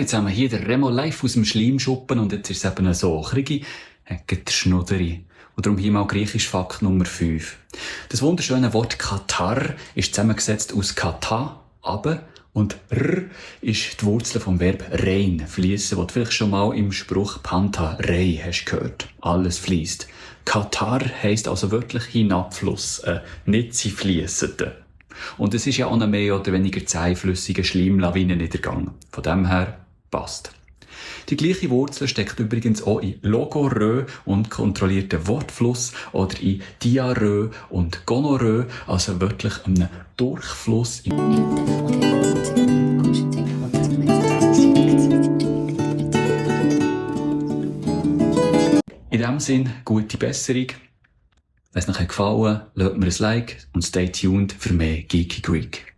alle zusammen, hier der Remo live aus dem Schleimschuppen und jetzt ist es eben so. Kriege der Schnudderi. Und darum hier mal griechisch Fakt Nummer 5. Das wunderschöne Wort Katar ist zusammengesetzt aus Kata, aber, und R ist die Wurzel vom Verb rein, fließen, was du vielleicht schon mal im Spruch Panta rei hast gehört. Alles fließt. Katar heisst also wörtlich Hinabfluss, nicht sie fliessende. Und es ist ja auch ein mehr oder weniger zähflüssiger Schleimlawinenniedergang. Von dem her passt. Die gleiche Wurzel steckt übrigens auch in Logorö und kontrollierten Wortfluss oder in Diarrhoe und Gonorrhoe, also wörtlich einem Durchfluss. In diesem Sinn, gute Besserung. Wenn es euch gefallen hat, lasst mir ein Like und stay tuned für mehr Geeky Greek.